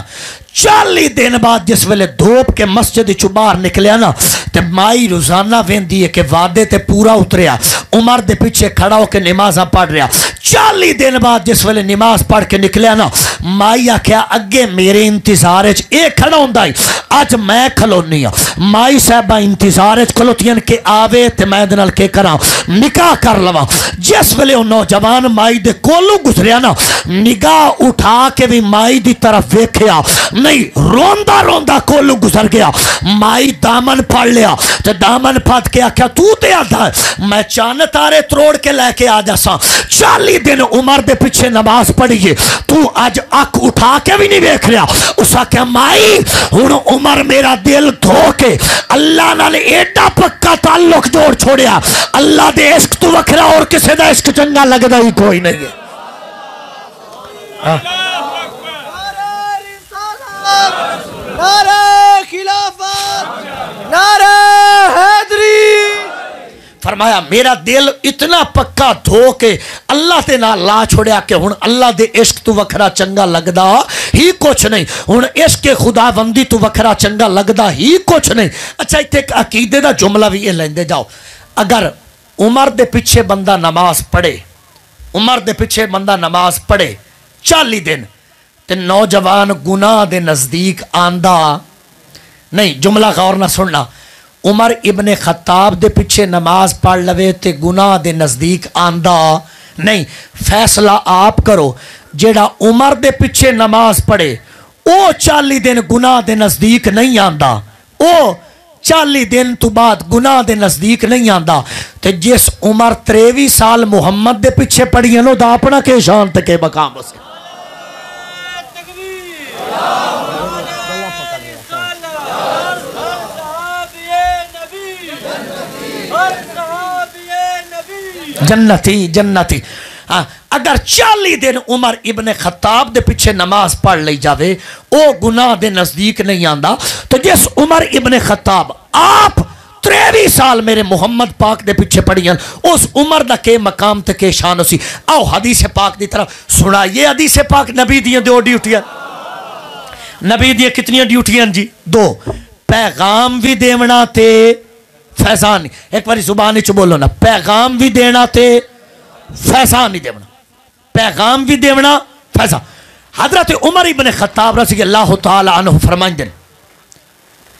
40 دن بعد جس ویلے دھوپ کے مسجد چوں باہر نکلیا نا تے مائی روزانہ ویندی ہے کہ وعدے تے پورا اتریا عمر دے پیچھے کھڑا ہو کے نمازاں پڑھ رہا 40 دن بعد جس ویلے نماز پڑھ کے نکلیا نا مائی آکھیا اگے میرے انتظار وچ اے کھڑا ہوندا ہے اج میں کھلونی ہاں مائی صاحبہ انتظار وچ کھلوتیاں کہ آوے تے میں دے نال کے کراں نکاح کر لواں جس ویلے او نوجوان مائی دے کولوں گزریا نا نگاہ اٹھا کے بھی مائی دی طرف ویکھیا نہیں روندا روندا کولوں گزر گیا مائی دامن پھڑ لیا تے دامن پھڑ کے آکھیا تو تے آندا ہے میں چاند تارے تروڑ کے لے کے آ جاساں 40 دن عمر دے پیچھے نماز پڑھیے تو اج اک اٹھا کے بھی نہیں ویکھ رہا اس آکھیا مائی ہن عمر میرا دل دھو کے اللہ نال ایڈا پکا تعلق جوڑ چھوڑیا اللہ دے عشق تو وکھرا اور کسے دا عشق چنگا لگدا ہی کوئی نہیں ہے نعرہ خلافت نعرہ حیدری فرمایا میرا دل اتنا پکا دھو کے اللہ تے نال لا چھوڑیا کہ ہن اللہ دے عشق تو وکھرا چنگا لگدا ہی کچھ نہیں ہن عشق خدا بندی تو وکھرا چنگا لگدا ہی کچھ نہیں اچھا ایتھے ایک عقیدے دا جملہ بھی یہ لیندے جاؤ اگر عمر دے پیچھے بندہ نماز پڑھے عمر دے پیچھے بندہ نماز پڑھے 40 دن تے نوجوان گناہ دے نزدیک آندا نہیں جملہ غور نہ سننا عمر ابن خطاب دے پیچھے نماز پڑھ لوے تے گناہ دے نزدیک آندا نہیں فیصلہ آپ کرو جیڑا عمر دے پیچھے نماز پڑھے او 40 دن گناہ دے نزدیک نہیں آندا او 40 دن تو بعد گناہ دے نزدیک نہیں آندا تے جس عمر 23 سال محمد دے پیچھے پڑھی نو دا اپنا کے شان تے کے مقام سے جنتی جنتی اگر 40 دن عمر ابن خطاب دے پیچھے نماز پڑھ لئی جاوے او گناہ دے نزدیک نہیں آندا تو جس عمر ابن خطاب آپ 23 سال میرے محمد پاک دے پیچھے پڑھیاں اس عمر دا کے مقام تے کے شان اسی آؤ حدیث پاک دی طرف سنائیے حدیث پاک نبی دیاں دو ڈیوٹیاں نبی دیاں کتنی ڈیوٹیاں جی 2 پیغام بھی دیونا تے فیضان ایک باری زبانی چو بولو نا پیغام بھی دینا تے فیضان نہیں دیونا پیغام بھی دیونا فیضان حضرت عمر ابن خطاب رضی اللہ تعالی عنہ فرمائیں دن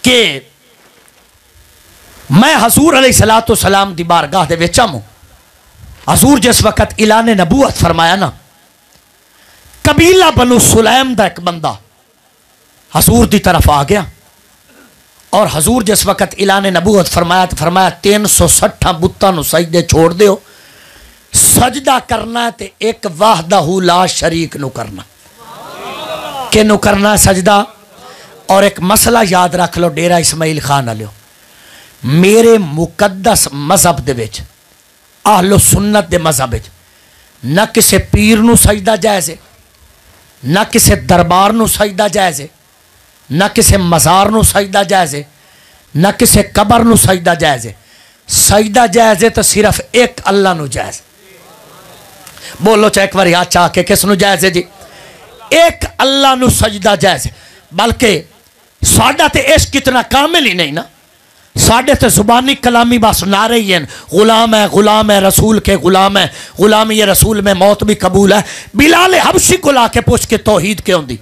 کہ میں حضور علیہ السلام دی بارگاہ دے ویچا ہوں حضور جس وقت اعلان نبوت فرمایا نا قبیلہ بنو سلیم دا ایک بندہ حضور دی طرف آ گیا اور حضور جس وقت اعلان نبوت فرمایا تو فرمایا 360 بتاں نو سجدے چھوڑ دیو سجدہ کرنا ہے تے ایک وحدہ لا شریک نو کرنا کہ نو کرنا سجدہ اور ایک مسئلہ یاد رکھ لو ڈیرہ اسماعیل خان علیو میرے مقدس مذہب دے وچ اہل سنت دے مذہب وچ نہ کسے پیر نو سجدہ جائز ہے نہ کسے دربار نو سجدہ جائز ہے نہ کسے مزار نو سجدہ جائز ہے نہ کسے قبر نو سجدہ جائز ہے سجدہ جائز ہے تو صرف ایک اللہ نو جائز بولو چاہ ایک باری ہاتھ چاہ کے کس نو جائز ہے جی ایک اللہ نو سجدہ جائز ہے بلکہ ساڑھا تے عشق کتنا کامل ہی نہیں نا ساڑھے تے زبانی کلامی باس نعرے ہی ہیں غلام ہے رسول کے غلام ہے غلامی رسول میں موت بھی قبول ہے بلال حبشی کو لا کے پوچھ کے توحید کے ہوندی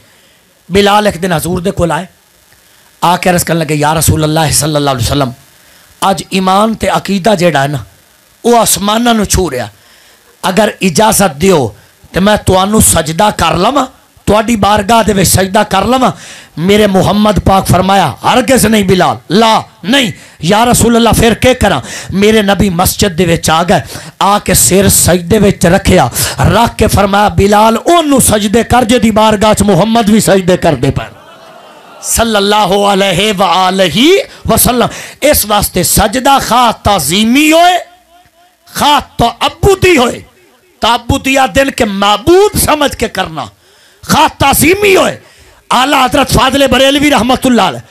بلال ایک دن حضور دے کو لائے آ کے عرض کرنے لگے یا رسول اللہ صلی اللہ علیہ وسلم آج ایمان تے عقیدہ جیڑا ہے نا وہ آسمانہ نو چھو رہا اگر اجازت دیو تو میں توانو سجدہ کر لما توڑی بارگاہ دے سجدہ کر لما میرے محمد پاک فرمایا ہرگز نہیں بلال لا نہیں یا رسول اللہ پھر کے کرا میرے نبی مسجد دے وچ آ گئے آ کے سر سجدے وچ رکھیا رکھ کے فرمایا بلال اونوں سجدے کر جے دی بارگاہ چ محمد بھی سجدے کر دے پے صلی اللہ علیہ وآلہ وسلم. اس واسطے سجدہ خواہ تعظیمی ہوئے خواہ تعبدی ہوئے, تعبدیہ دن کے معبود سمجھ کے کرنا, خواہ تعظیمی ہوئے. اعلیٰ حضرت فاضل بریلوی رحمت اللہ علیہ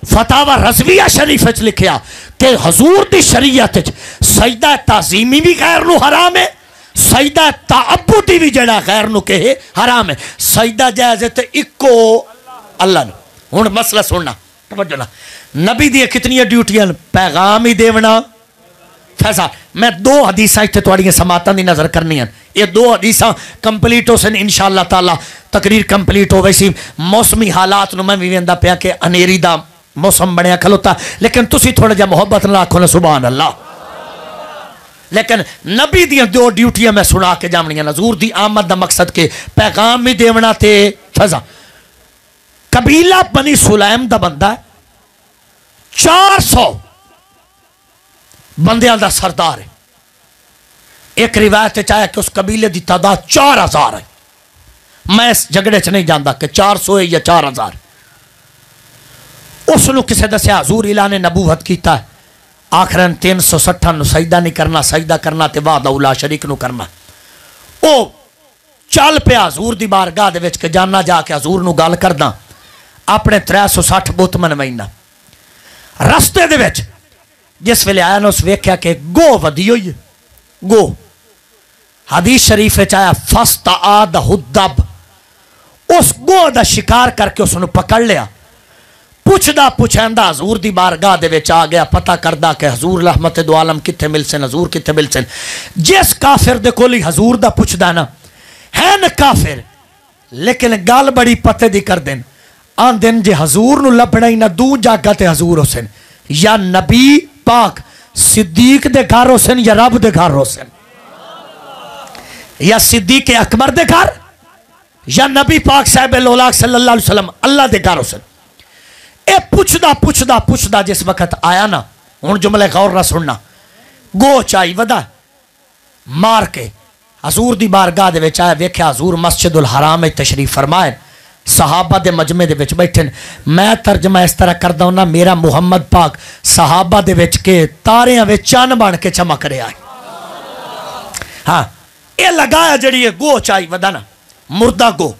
فتاوی رضویہ شریف وچ لکھیا کہ حضور دی شریعت سجدہ تعظیمی بھی غیر نو حرام ہے, سجدہ تعبدی بھی جڑا غیر نو کہے حرام ہے. سجدہ جائز ہے تے اکو اللہ نو. ہن مسئلہ سننا توجہ نا, نبی دی کتنی ڈیوٹیاں, پیغام ہی دیونا فیصل. میں دو حدیثاں اتنے تھوڑی سماعتاں دی نظر کرنی ہیں, یہ دو حدیثاں کمپلیٹ ہو سن انشاءاللہ تعالی تقریر کمپلیٹ ہو. ویسی موسمی حالات نو میں بھی ویندا پیا کہ انیری دا موسم بنیا کھلوتا, لیکن تسی تھوڑا جا محبت نہ آکھو نا سبحان اللہ. لیکن نبی دیاں دو ڈیوٹیاں میں سنا کے جامنیاں. حضور دی آمد دا مقصد کے پیغام بھی دیونا تے فضا. قبیلہ بنی سلیم دا بندہ 400 بندیاں دا سردار ہے. ایک روایت چاہے کہ اس قبیلے دی تعداد 4000 ہے. میں اس جھگڑے چ نہیں جانتا کہ 400 ہے یا 4000. اس نو کسے دسیا حضور اعلان نبوت کیتا ہے, آخرن 360 نو سجدہ نہیں کرنا, سجدہ کرنا تے وحدہ لا شریک نو کرنا. او چل پیا حضور دی بارگاہ دے وچ کہ جانا جا کے حضور نو گل کردا, اپنے 360 بت منوائنا. رستے دے وچ جس ویلے آیا نا اس ویکھیا کہ گو ودی ہوئی, گو. حدیث شریف آیا فاستعاد الدب, اس گو دا شکار کر کے اس نو پکڑ لیا. پوچھدا پوچھندا حضور دی بارگاہ دے وچ آ گیا, پتہ کردا کہ حضور رحمت دو عالم کتھے مل سن, حضور کتھے مل سن. جس کافر دے کولی حضور دا پوچھدا نا ہے نا کافر, لیکن گل بڑی پتے دی کر دین. آن دن جے حضور نو لبنا ہی نہ دو جاگا تے حضور حسین, یا نبی پاک صدیق دے گھر حسین یا رب دے گھر حسین, یا صدیق اکبر دے گھر یا نبی پاک صاحب الاولاق صلی اللہ علیہ وسلم اللہ دے گھر حسین. اے پوچھدا جس وقت آیا نا, ہن جملے غور نہ سننا, گو چائی ودا مار کے حضور دی بارگاہ دے وچ آیا. ویکھیا حضور مسجد الحرام میں تشریف فرمائے, صحابہ دے مجمع دے وچ بیٹھن. میں ترجمہ اس طرح کردا ہوں نا, میرا محمد پاک صحابہ دے وچ کے تاریاں وچ چن بن کے چمک رہا ہے. ہاں اے لگایا جڑی ہے گو چائی ودا نا, مردہ گو,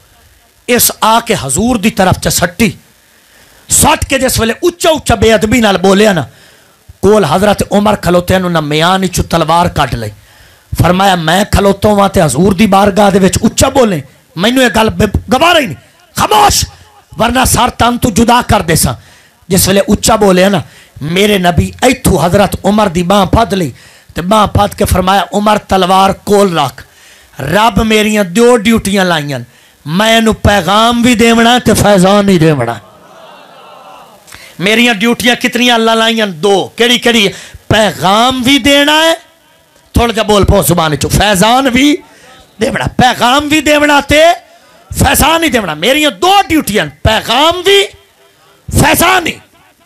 اس آ کے حضور دی طرف چ سٹی. سٹ کے جس ویلے اچا اچا بے ادبی نال بولیا نا, کول حضرت عمر کھلوتے نو نہ میان چ تلوار کٹ لئی. فرمایا میں کھلوتا ہوں تے حضور دی بارگاہ دے وچ اچا بولیں, مینوں یہ گل گوارا ہی نہیں, خاموش ورنہ سر تن تو جدا کر دے سا. جس ویلے اچا بولیا نا, میرے نبی ایتھو حضرت عمر دی باں پھد لی تے باں پھد کے فرمایا عمر تلوار کول رکھ, رب میریاں دو ڈیوٹیاں لائیاں, میں نو پیغام بھی دیونا تے فیضان ہی دیونا. میریاں ڈیوٹیاں کتنی اللہ لائیاں, دو. کیڑی کیڑی؟ پیغام بھی دینا ہے, تھوڑا جا بول پو زبان چو, فیضان بھی دیونا, پیغام بھی دیونا تے فیضان ہی دیونا. میریاں دو ڈیوٹیاں, پیغام بھی فیضان ہی.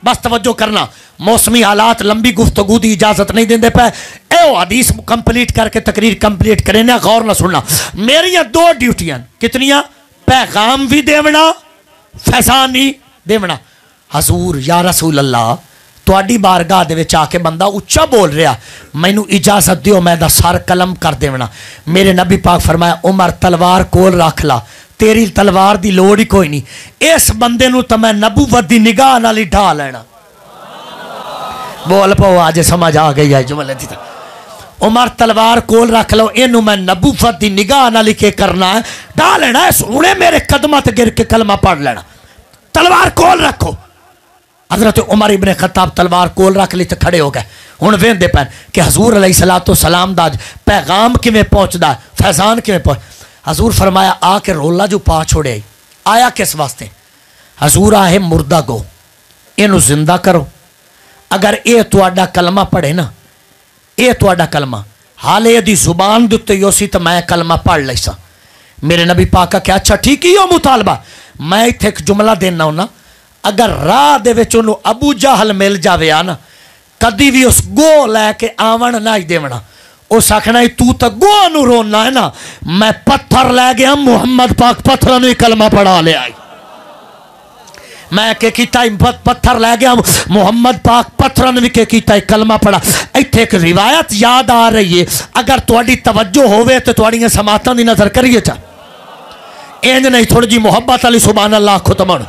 بس توجہ کرنا, موسمی حالات لمبی گفتگو دی اجازت نہیں دیندے پہ. اے حدیث کمپلیٹ کر کے تقریر کمپلیٹ کریں نا, غور نہ سننا. میریاں دو ڈیوٹیاں کتنیاں, پیغام بھی دیونا فیضان ہی دیونا. حضور یا رسول اللہ تواڈی بارگاہ دے وچ آ کے بندہ اچا بول رہا, مینوں اجازت دیو میں دا سر قلم کر دیونا. میرے نبی پاک فرمایا عمر تلوار کول رکھ لا, تیری تلوار دی لوڑ ہی کوئی نہیں, اس بندے نو تے میں نبوت دی نگاہ نال ہی ڈھا لینا. بول پاؤ آج سمجھ آ گئی ہے جملے دی. عمر تلوار کول رکھ لو, اینو میں نبوت دی نگاہ نال کے کرنا ہے, ڈھا لینا ہے. سونے میرے قدماں تے گر کے کلمہ پڑھ لینا, تلوار کول رکھو. حضرت عمر ابن خطاب تلوار کول رکھ لی تے کھڑے ہو گئے. ہن ویندے پین کہ حضور علیہ الصلوۃ والسلام دا پیغام کیویں پہنچدا, فیضان کیویں پہنچ. حضور فرمایا آ کے رولا جو پا چھوڑے, آیا کس واسطے؟ حضور آئے مردہ گو, اینو زندہ کرو. اگر اے تواڈا کلمہ پڑھے نا, اے تواڈا کلمہ حالے دی زبان دتے یوسی تو میں کلمہ پڑھ لیسا. میرے نبی پاک کا کہ اچھا ٹھیک ہی ہو مطالبہ, میں ایتھے ایک جملہ دینا ہوں نا, اگر راہ دے وچ انہوں ابو جہل مل جاوے آنا, کدی بھی اس گو لے کے آون نہ ہی دیونا. اس آکھنا تو تا گو نو رونا ہے نا, میں پتھر لے گیا محمد پاک پتھر نو کلمہ پڑھا لے آئی. میں کہ کیتا پتھر لے گیا محمد پاک پتھرن بھی کہ کیتا کلمہ پڑھا ایتھے ایک روایت یاد آ رہی ہے اگر تواڈی توجہ ہوئے تو تواڈیاں سماعتاں دی نظر کریے چا اینج نہیں تھوڑی جی محبت علی سبحان اللہ ختمن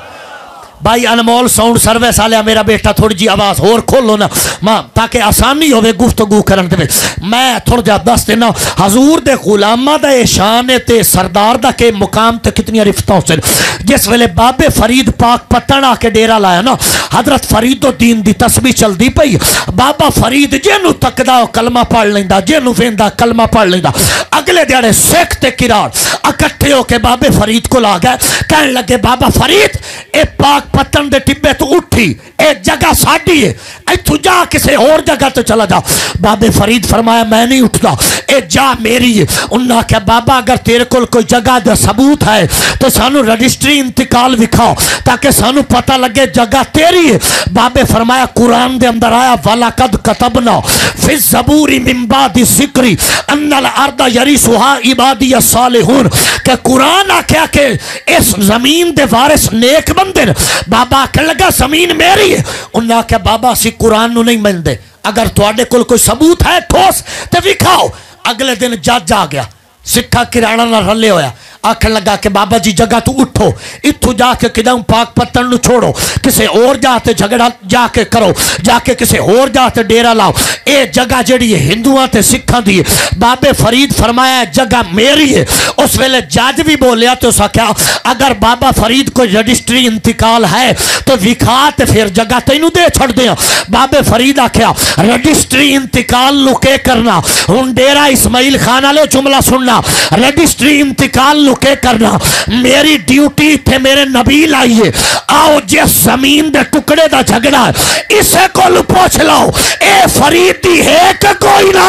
بھائی انمول ساؤنڈ سروس آلیا میرا بیٹا تھوڑی جی آواز اور کھولو نا ماں تاکہ آسانی ہوئے گفتگو کرن دے میں تھوڑا جا دس دینا حضور دے غلامہ دا شان تے سردار دا کے مقام تے کتنی رفتہ ہو سن جس ویلے بابے فرید پاک پتن آ کے ڈیرا لایا نا حضرت فرید الدین دی تسبیح چل دی پئی بابا فرید جنو تکدا کلمہ پڑھ لیندا جنو ویندا کلمہ پڑھ لیندا اگلے دیڑے سکھ تے کرار اکٹھے ہو کے بابے فرید کو لا گئے کہنے لگے بابا فرید اے پاک پتن دے ٹبے تو اٹھی اے جگہ ساڑی ہے اے تو جا کسے اور جگہ تو چلا جا بابے فرید فرمایا میں نہیں اٹھتا اے جا میری ہے انہوں نے کہا بابا اگر تیرے کل کوئی جگہ دا ثبوت ہے تو سانو رجسٹری انتقال وکھاؤ تاکہ سانو پتہ لگے جگہ تیری ہے بابے فرمایا قرآن دے اندر آیا وَلَقَدْ كَتَبْنَا فِي الزَّبُورِ مِن بَعْدِ الذِّكْرِ أَنَّ الْأَرْضَ يَرِثُهَا عِبَادِيَ الصَّالِحُونَ کہ قرآن آکھیا کہ اس زمین دے وارث نیک بندے بابا کہ لگا زمین میری ہے انہوں نے کہا بابا سی قرآن نو نہیں مندے اگر تواڈے کول کوئی ثبوت ہے ٹھوس تے وکھاؤ اگلے دن جج آ گیا سکھا کرانا نہ رلے ہویا آکھن لگا کہ بابا جی جگہ تو اٹھو اتھو جا کے کدام پاک پتن نو چھوڑو کسے اور جاتے جھگڑا جا کے کرو جا کے کسے اور جاتے ڈیرا لاؤ اے جگہ جڑی ہے ہندوان تے سکھاں دی بابے فرید فرمایا جگہ میری ہے اس ویلے جج بھی بولیا تو اسا کیا اگر بابا فرید کو رجسٹری انتقال ہے تو وکھات پھر جگہ تینو دے چھڑ دیا بابے فرید آکھیا رجسٹری انتقال نو کے کرنا ہن ڈیرا اسماعیل خان والے جملہ سننا رجسٹری انتقال کے کرنا میری ڈیوٹی تھے میرے نبی لائیے آؤ جس زمین دے ٹکڑے دا جھگڑا ہے اسے کو پوچھ لاؤ اے فریدی ہے کہ کوئی نہ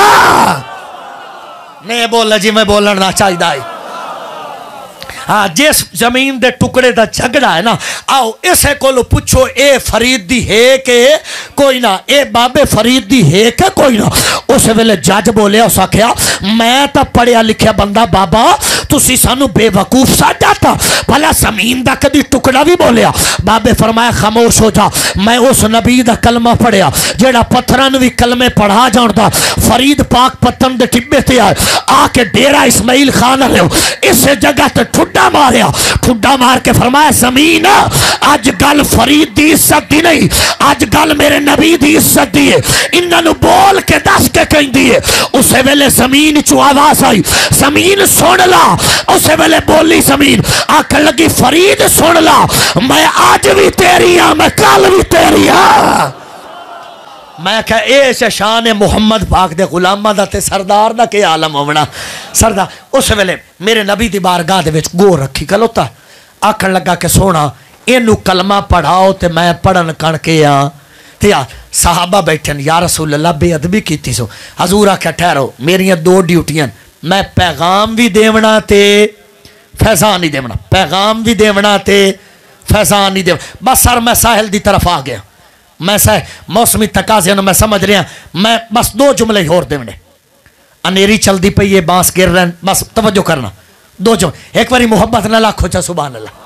نہیں بولا جی میں بولنا چاہی دائی ہاں جس زمین دے ٹکڑے دا جھگڑا ہے نا آؤ اسے کو پوچھو اے فرید دی ہے کہ کوئی نہ اے بابے فرید دی ہے کہ کوئی نہ اس ویلے جج بولے اسا کیا میں تا پڑھیا لکھیا بندہ بابا تسی سانو بے وقوف سا جاتا بھلا زمین دا کدی ٹکڑا بھی بولیا بابے فرمایا خاموش ہو جا میں اس نبی دا کلمہ پڑھیا جیڑا پتھران بھی کلمے پڑھا جانتا فرید پاک پتن دے ٹبے تے آ کے ڈیرا اسماعیل خان لے اس جگہ تے ٹھڈا ماریا ٹھڈا مار کے فرمایا زمین آج گل فرید دی عزت دی نہیں آج گل میرے نبی دی عزت دی ہے انہوں بول کے دس کے کہیں دیئے اسے ویلے زمین چو آواز آئی زمین سن لا اسے ویلے بولی زمین آکھن لگی فرید سن لا میں آج بھی تیری ہاں میں کل بھی تیری ہاں میں کہا اے سے شان محمد پاک دے غلامہ دا تے سردار دا کے عالم ہونا سردار اس ویلے میرے نبی دی بارگاہ دے وچ گو رکھی کلوتا آکھن لگا کہ سونا اینو کلمہ پڑھاؤ تے میں پڑھن کر کے تیا صحابہ بیٹھن یا رسول اللہ بے ادبی کیتی سو حضور آکھا ٹھہرو میری دو ڈیوٹیاں میں پیغام بھی دیونا تے فیضان نہیں دیونا پیغام بھی دیونا تے فیضان نہیں دیونا بس سر میں ساحل دی طرف آ گیا میں موسمی تقاضے میں سمجھ رہا میں بس دو جملے اور دیونے انیری چل دی پئی یہ بانس گر رہے بس توجہ کرنا دو جملے ایک باری محبت نہ لاکھو چا سبحان اللہ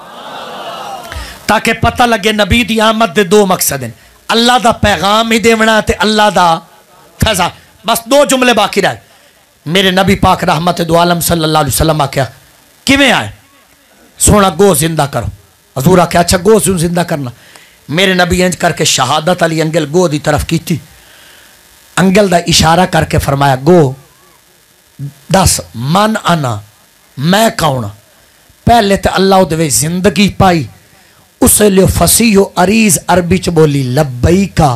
تاکہ پتہ لگے نبی دی آمد دے دو مقصد ہیں اللہ دا پیغام ہی دیونا تے اللہ دا فیضان بس دو جملے باقی رہے میرے نبی پاک رحمت دو عالم صلی اللہ علیہ وسلم آکھیا کیویں آئے سونا گو زندہ کرو حضور آکھیا اچھا گو زندہ کرنا میرے نبی انج کر کے شہادت علی انگل گو دی طرف کی تھی انگل دا اشارہ کر کے فرمایا گو دس من انا میں کون پہلے تے اللہ دے زندگی پائی اسے لئے فصیح و عریض عربی چ بولی لبیکا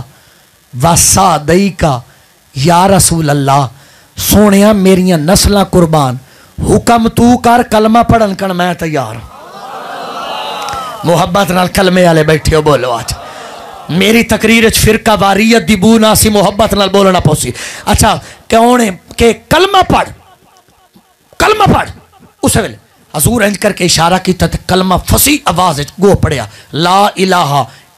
و سعدیکا یا رسول اللہ سونیا میریاں نسلہ قربان حکم تو کر کلمہ پڑھن کر میں تیار محبت نال کلمے والے بیٹھے ہو بولو آج میری تقریر فرقہ واریت دی بو ناسی محبت نال بولنا پوسی اچھا کون ہے کہ کلمہ پڑھ اسے ویلے حضور انج کر کے اشارہ کی تھا کلمہ فصیح آواز گو پڑھیا لا الہ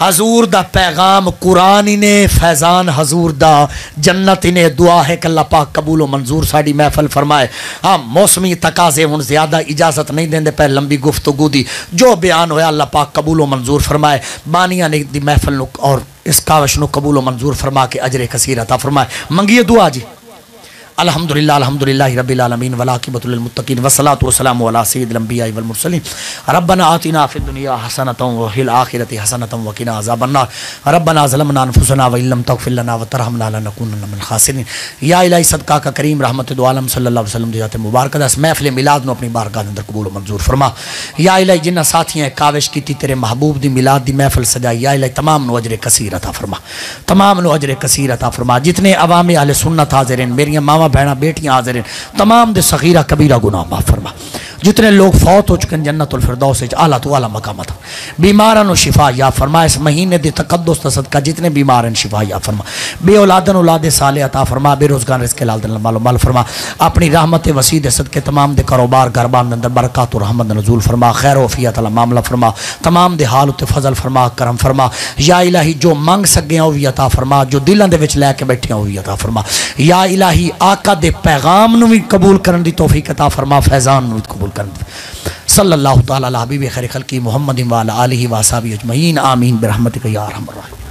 حضور دا پیغام قرآن نے فیضان حضور دا جنت نے دعا ہے کہ اللہ پاک قبول و منظور ساڑی محفل فرمائے. ہاں موسمی تقاضے ہن زیادہ اجازت نہیں دیں دے پہ لمبی گفتگو دی جو بیان ہویا اللہ پاک قبول و منظور فرمائے. بانیاں نے دی محفل نو اور اس کاوش نو قبول و منظور فرما کے اجر کثیر عطا فرمائے. منگیے دعا جی. الحمدللہ رب العالمین والعاقبۃ للمتقین والصلاۃ والسلام علی سید الانبیاء والمرسلین. ربنا آتنا فی الدنیا حسنۃ وفی الآخرۃ حسنۃ وقنا عذاب النار. ربنا ظلمنا انفسنا وان لم تغفر لنا وترحمنا لنکونن من الخاسرین. یا الہی صدقہ کا کریم رحمت دو عالم صلی اللہ علیہ وسلم دی ذات مبارکہ دس محفل میلاد نو اپنی بارگاہ اندر قبول و منظور فرما. یا الہی جنہ ساتھیاں کاوش کیتی تیرے محبوب دی میلاد دی محفل سجائی. یا الہی تمام نو اجر کثیر عطا فرما. تمام نو اجر کثیر عطا فرما. جتنے عوام اہل سنت حاضر ہیں میری ماں بہنا بیٹیاں حاضر ہیں تمام دے صغیرہ کبیرہ گناہ معاف فرما. جتنے لوگ فوت ہو چکے ہیں جنت الفردوس اعلیٰ تو اعلیٰ مقامات بیماران و شفا یا فرما. اس مہینے دی تقدس تصدقہ جتنے بیمار ہیں شفا یا فرما. بے اولادن اولاد صالح عطا فرما. بے روزگار رزق حلال دن مال و مال فرما. اپنی رحمت وسیع صدقے تمام دے کاروبار گھربان اندر برکات و رحمت نزول فرما. خیر و عافیت والا معاملہ فرما. تمام دے حال تے فضل فرما کرم فرما. یا الہی جو منگ سکے ہیں وہ بھی عطا فرما. جو دلاں دے وچ لے کے بیٹھے ہیں وہ بھی عطا فرما. یا الہی آقا دے پیغام نو بھی قبول کرن دی توفیق عطا فرما. فیضان نو بھی قبول کرن دی. صلی اللہ تعالی علی حبیب خیر خلقی محمد و علی آلہ و اصحابہ اجمعین. آمین برحمتک یا ارحم الراحمین.